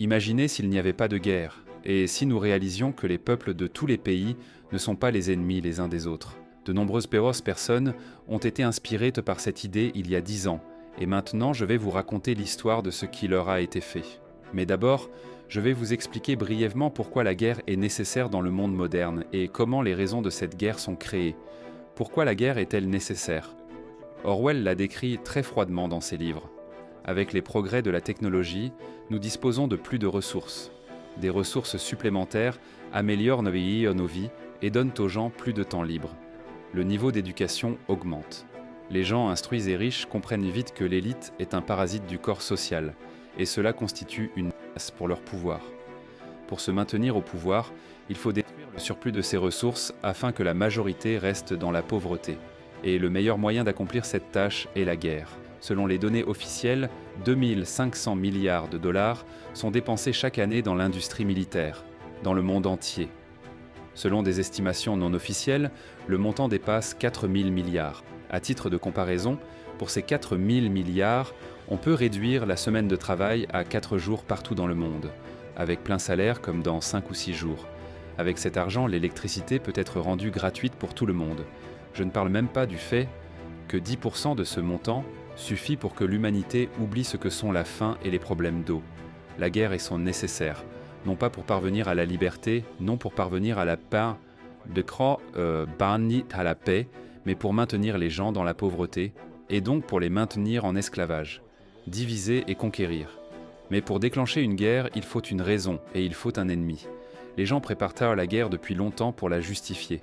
Imaginez s'il n'y avait pas de guerre, et si nous réalisions que les peuples de tous les pays ne sont pas les ennemis les uns des autres. De nombreuses personnes ont été inspirées par cette idée il y a 10 ans, et maintenant je vais vous raconter l'histoire de ce qui leur a été fait. Mais d'abord, je vais vous expliquer brièvement pourquoi la guerre est nécessaire dans le monde moderne et comment les raisons de cette guerre sont créées. Pourquoi la guerre est-elle nécessaire? Orwell l'a décrit très froidement dans ses livres. Avec les progrès de la technologie, nous disposons de plus de ressources. Des ressources supplémentaires améliorent nos vies et donnent aux gens plus de temps libre. Le niveau d'éducation augmente. Les gens instruits et riches comprennent vite que l'élite est un parasite du corps social, et cela constitue une menace pour leur pouvoir. Pour se maintenir au pouvoir, il faut détruire le surplus de ces ressources afin que la majorité reste dans la pauvreté. Et le meilleur moyen d'accomplir cette tâche est la guerre. Selon les données officielles, 2500 milliards de dollars sont dépensés chaque année dans l'industrie militaire, dans le monde entier. Selon des estimations non officielles, le montant dépasse 4000 milliards. À titre de comparaison, pour ces 4000 milliards, on peut réduire la semaine de travail à 4 jours partout dans le monde, avec plein salaire comme dans 5 ou 6 jours. Avec cet argent, l'électricité peut être rendue gratuite pour tout le monde. Je ne parle même pas du fait que 10% de ce montant suffit pour que l'humanité oublie ce que sont la faim et les problèmes d'eau. La guerre est son nécessaire, non pas pour parvenir à la liberté, non pour parvenir à la paix, à la paix, mais pour maintenir les gens dans la pauvreté, et donc pour les maintenir en esclavage, diviser et conquérir. Mais pour déclencher une guerre, il faut une raison et il faut un ennemi. Les gens préparent la guerre depuis longtemps pour la justifier.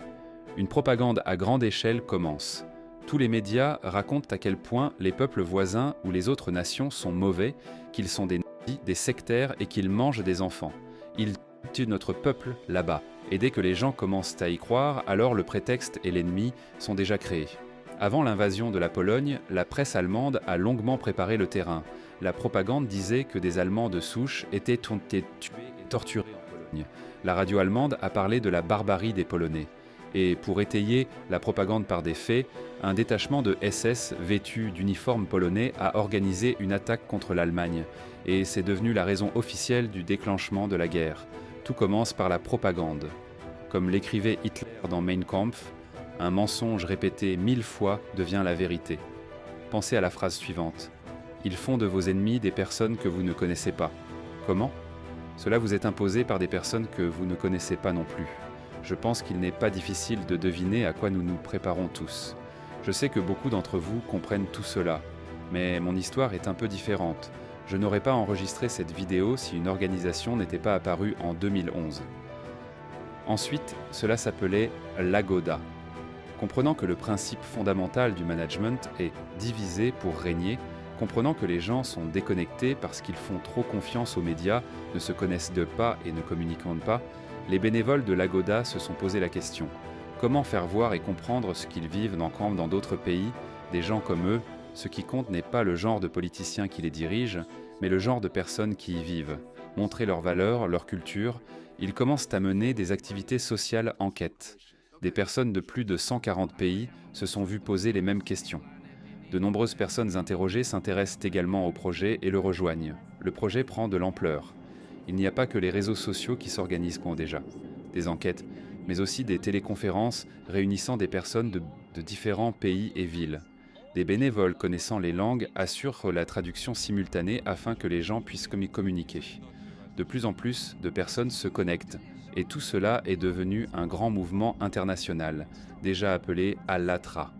Une propagande à grande échelle commence. Tous les médias racontent à quel point les peuples voisins ou les autres nations sont mauvais, qu'ils sont des nazis, des sectaires et qu'ils mangent des enfants. Ils tuent notre peuple là-bas. Et dès que les gens commencent à y croire, alors le prétexte et l'ennemi sont déjà créés. Avant l'invasion de la Pologne, la presse allemande a longuement préparé le terrain. La propagande disait que des Allemands de souche étaient tués et torturés en Pologne. La radio allemande a parlé de la barbarie des Polonais. Et pour étayer la propagande par des faits, un détachement de SS vêtu d'uniformes polonais a organisé une attaque contre l'Allemagne. Et c'est devenu la raison officielle du déclenchement de la guerre. Tout commence par la propagande. Comme l'écrivait Hitler dans Mein Kampf, un mensonge répété 1000 fois devient la vérité. Pensez à la phrase suivante. Ils font de vos ennemis des personnes que vous ne connaissez pas. Comment? Cela vous est imposé par des personnes que vous ne connaissez pas non plus. Je pense qu'il n'est pas difficile de deviner à quoi nous nous préparons tous. Je sais que beaucoup d'entre vous comprennent tout cela, mais mon histoire est un peu différente. Je n'aurais pas enregistré cette vidéo si une organisation n'était pas apparue en 2011. Ensuite, cela s'appelait l'Agoda. Comprenant que le principe fondamental du management est diviser pour régner, comprenant que les gens sont déconnectés parce qu'ils font trop confiance aux médias, ne se connaissent pas et ne communiquent pas, les bénévoles de l'Agoda se sont posé la question. Comment faire voir et comprendre ce qu'ils vivent dans d'autres pays, des gens comme eux? Ce qui compte n'est pas le genre de politiciens qui les dirigent, mais le genre de personnes qui y vivent. Montrer leurs valeurs, leur culture, ils commencent à mener des activités sociales en quête. Des personnes de plus de 140 pays se sont vues poser les mêmes questions. De nombreuses personnes interrogées s'intéressent également au projet et le rejoignent. Le projet prend de l'ampleur. Il n'y a pas que les réseaux sociaux qui s'organisent déjà. Des enquêtes, mais aussi des téléconférences réunissant des personnes de différents pays et villes. Des bénévoles connaissant les langues assurent la traduction simultanée afin que les gens puissent communiquer. De plus en plus de personnes se connectent, et tout cela est devenu un grand mouvement international, déjà appelé Allatra.